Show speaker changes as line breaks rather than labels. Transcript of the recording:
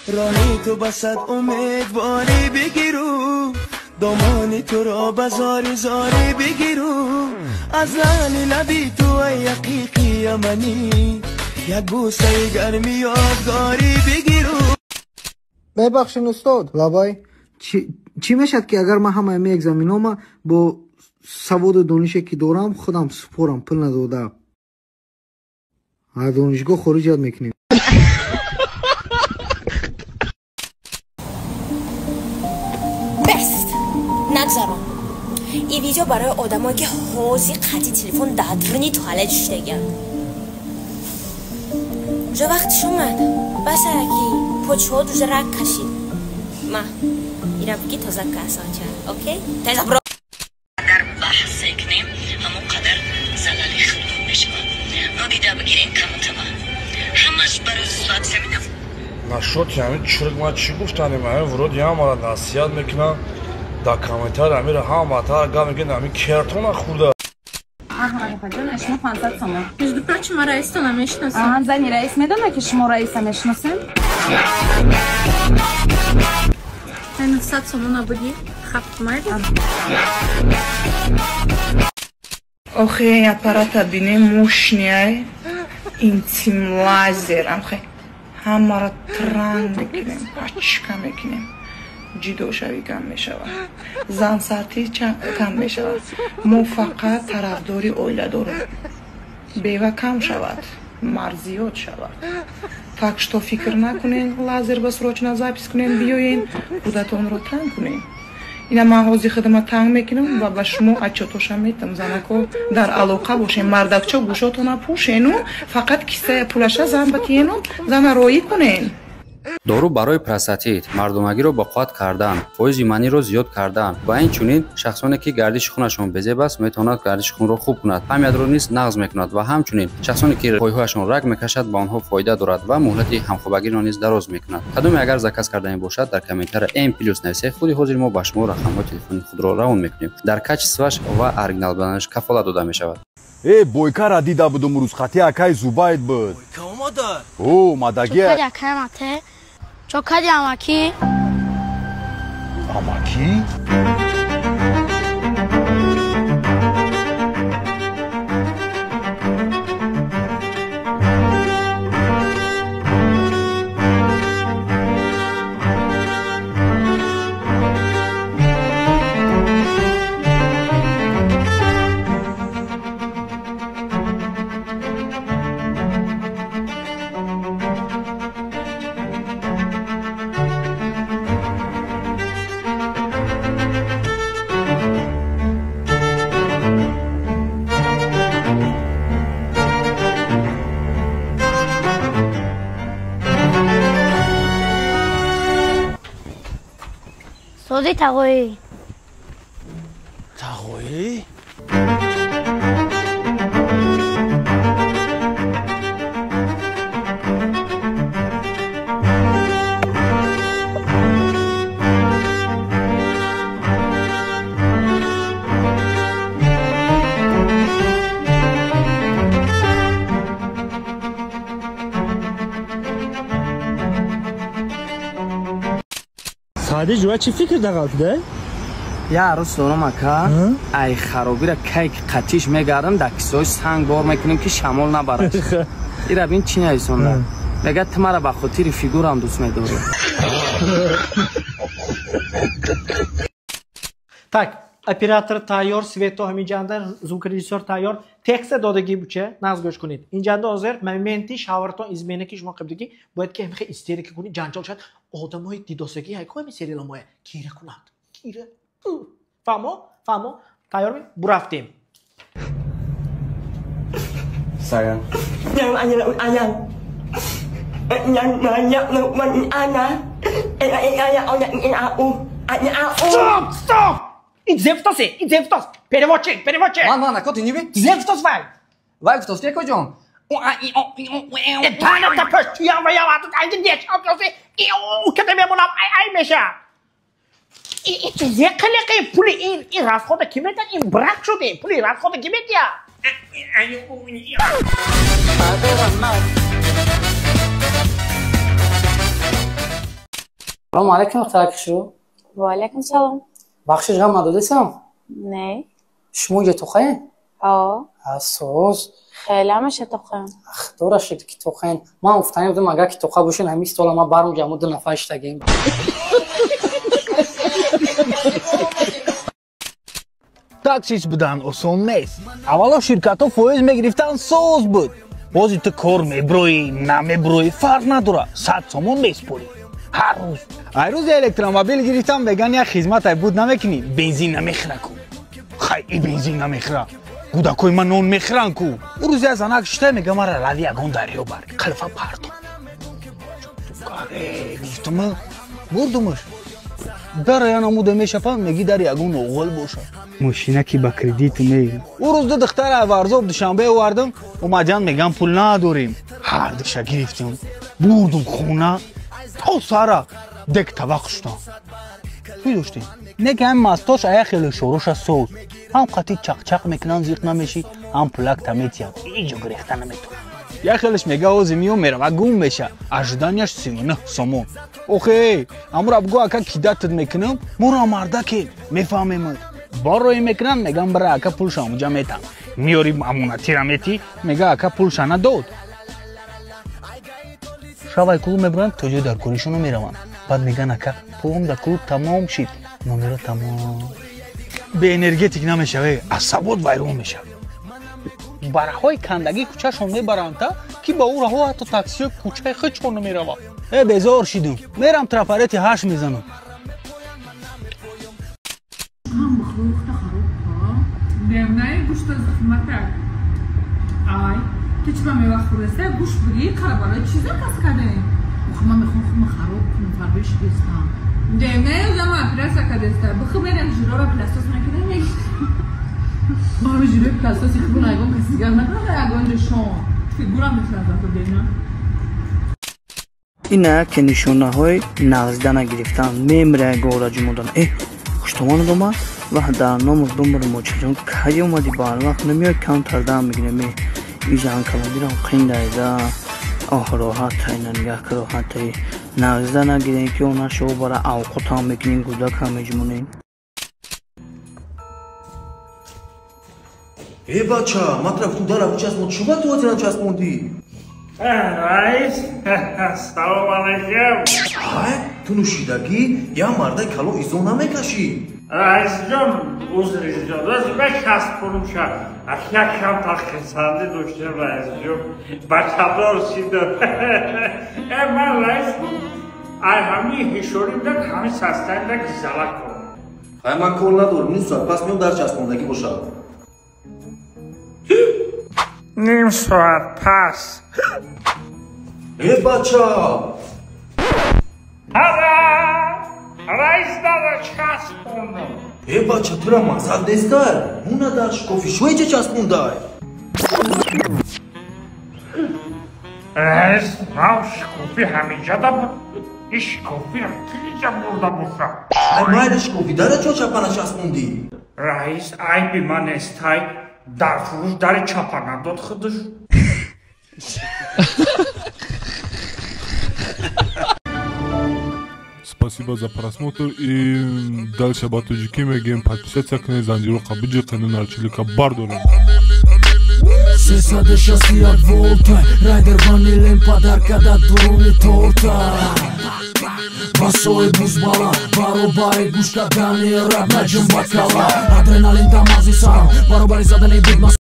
راهی تو بسد امیدواری بگیرو دامانی تو را بزاری زاری بگیرو از لعلی لبی تو ای حقیقی یمنی یک بوسه گرمی یادگاری بگیرو.
ببخشین استاد لابای چی میشد که اگر من همه اگزامینامو با سواد و دانشی که دارم خودم سپارم پول نداده از دانشگاه خروج یاد میکنیم.
بست نگذارم این ویدیو برای آدمایی که حوزی قطعی تلفن دادرونی توالت شدگن. جو وقتش اومد بسرکی پوچه دوزه رک کشید ما ایرم بگی تازه کسان چند اوکی؟ تازه برو اگر بحث کنیم همون قدر زلالی خودمون میشه ما دیده بگیریم کمتما همش برای سواد زمینم
نشد یعنی چرک ما چی گفتنیم همه ورود یه همارا نصیحت میکنم در کامنتر امیر هم تا گام میگن همین کرتون خورده.
آها جان شما 500 تومان. مجبور شما رئیس رو نمیشناسم. آها زنی رئیس میدونه که شما رئیس میشناسین؟ 900 تومان نبودی؟ خفت مرد.
آخه аппарата бини мощный интим лазер амхе ҳамаро транг мекунем пачка мекунем ҷидошавӣ кам мешавад зансартӣ кам мешавад мо фақат тарафдори оиладорем бева кам шавад мард зиёд шавад так что фикр накунем лазер ба срочно запис кунем биёен худатонро танг кунем. اینا من حوزی خدمت تنگ میکنم و به شما اچاتوشم میتم زنکو در علاقه باشین مردکچا گوشاتون پوشین و فقط کیسه پولشه زن بتینون زن رویی کنین.
دارو برای پروستات مردمگی رو با قطع کردن، فایز ایمنی رو زیاد کردن و این چنین شخصانی که گردش خونشون بزه بس میتواند گردش خون رو خوب کند، همین رو نیست نقض میکند و همچنین شخصانی که پایهایشون رگ میکشد با آنها فایده دارد و مهلت همخوابگی را نیز دراز میکند. کدوم اگر زکس کردن باشد در کامنتر M+ نویسید خودی حاضر ما با شما رقم‌های تلفنی خود را راون میکنیم. در کچ سوش و اورجینال بودنش کفالت داده میشود.
бойка ра дида будум рӯз хати акай зубайт буд.
Бойка омада.
О, мадагия.
Чокади акай мате. Чокади амаки.
Амаки?
سوزی تقوی
تقوی؟
ساده جوا چی فکر دقیقه؟
یه عروس دارم اکا ای خرابی را کیک قطیش میگردم در کسایش سنگ بار میکنیم که شمال نبرد. ایرا بین چی نیستونده میگه تمارا با خاطر فیگور هم دوست میداری.
Так, оператор тайёр, Свето Хамиджандар, звукорежиссер тайёр. Текст додагӣ буча, нағз гӯш кунед. Инҷанда ҳозир моменти шавартон измена ки шумо қабдагӣ бояд ки ҳамихе истерика кунед, ҷанҷол шад. Одамои дидосагӣ ҳайко ҳами сериаламоя кира кунанд. Кира. Фаҳмо? Фаҳмо? Тайёрми? Бурафтем.
Sayang.
Стоп! Стоп! Идзефтос е, идзефтос. Переводчик, переводчик.
Ман, коти ниби?
Идзефтос вай.
Вай ктос, ке коҷон?
Таната пӯш, туям ва явату тайдин деш. Опёси, ката мемонам, ай меша. چیزی قلقی پولی این رفخوده کی میدن این برک شده پولی رفخوده کی میدیا
Салом алейкум, Ахтаракишу.
Ва алейкум салом.
Бахшиш гам надодесам?
Не.
Шумо ҷетухаен?
Ҳо.
Асос.
Хеле ҳамаша тухаем.
Дора шид ки тухаен. Ман гуфтам будам агар ки туха бошин ҳамин сола ман бармегам ду нафар иштагем.
Так чиз будан осон нест. Аввало ширкатҳо фоиз мегирифтан соз буд. Бози ту кор меброӣ, намеброӣ, фарқ надора. 100 сомон меспорӣ. Ҳар рӯз. Ай рӯз электромобил гирифтам, меган як хизматай буд намекунӣ, бензин намехӯра ку. Хай и бензин намехӯра. Кӯдакои ман нон мехӯранд ку. У рӯзи аз анак шитай мегам мара рави ягон дарё бар. Қалифа партон. Гуфтам, бурдумаш. Дар я намуда мешафам, меги дар ягон оғол боша. Машина ки ба кредит мегирам. У рӯз ду духтара варзоб душанбе овардам, омадян мегам пул надорем. Ҳар душа гирифтем. Бурдум хона. То сара дек тавақ шудам. Чӣ доштем? Не ки ҳамин мастош ая хеле шороша соз. ҳам қати чақчақ мекунанд зиқ намешӣ, ҳам пулакта метиям. Иҷо гирехта наметавонам. Я хелеш мега ози миён мерава гум меша. Ожиданияш 39 сомон. Охе, амура бгӯ ака кидатт мекунам, мура мардаке мефаҳмем. Боррои мекунам, мегам бара ака пулша онҷа метам. Миёри амонатира метӣ, мега ака пулша надод. Шавай клуб мебуранд, то ҷои дар коришоно мераванд. Баъд меган ака пулам дар клуб тамом шид. Номера тамом. Беэнергетик намешаве, асабот вайрон мешавад. Бараҳои кандагӣ кӯчашон мебаранд та, ки ба ӯ раҳо ҳатто таксиҳои кӯчаи худшон меравад. Безор шидум. Мерам трафарети 8 мезанам.
Демнаи гӯшта захматак. Ай, ту чӣ ба мева хӯрестай гӯш бурӣ, қара барои чиза кас кардем? Охи ман мехоҳам худам хароб кунам, фарбеш дестам. Демнаи ӯзама операсия кардеста. Бихӯ берем жирора пластос накунем мегирем. Ман жирои пластоси хубун ягон каси дигар накунам ягон ҷошон. Фигурам мефлазам то демна.
Ина ки нишонаҳои нағздана гирифтан мемра гора ҷумудан. хуштомон дома ва дар номус бумр мочиҷон кади омади барвақт намиёй каунтардан мегирем. Ижан каландирам қиндайда роҳатай нанигах роҳатай нағздана гирем ки она шо бара авқотам мекунем гудакам меҷмонем.
бача, матраф ту дара участмон чуба ту отиран часпонди?
Раис, салом алейкум.
Ту нӯшидаги я мардай кало изо намекашӣ.
Раисҷон, узриҷон, аз мечаспонам ша. Якам тахқисанди доштем раисҷон. Бачадор шидам. Ман раис ай ҳами ҳишоридак ҳами састаидак зала кунам.
Ман кор надорам, ним соат пас меом дар часпондагӣ бошад.
Ним соат пас.
Бача!
Раис дада часпондам.
Бача, тура мазал нестай? Муна дар шкофи шӯеча часпондай?
Раис, ман шкофи ҳаминҷада буд. И шкофиам тиҷа бурда буша.
Майли шкофи дара чо чапана часпондӣ?
Раис, айби ман нестай. Дар фурӯш дари чапа надод худаш.
Спасибо за просмотр и дальше об Таджикиме подписаться к Занжиру Кабиджи канал Чилика Бардолем.
Сесаде шасият волта, райдер ванилем подарка да дуруни торта. Басои бузбала, баробари гушта дани раб наҷм бакала. Адреналин дамази сарам, баробари задани бидмас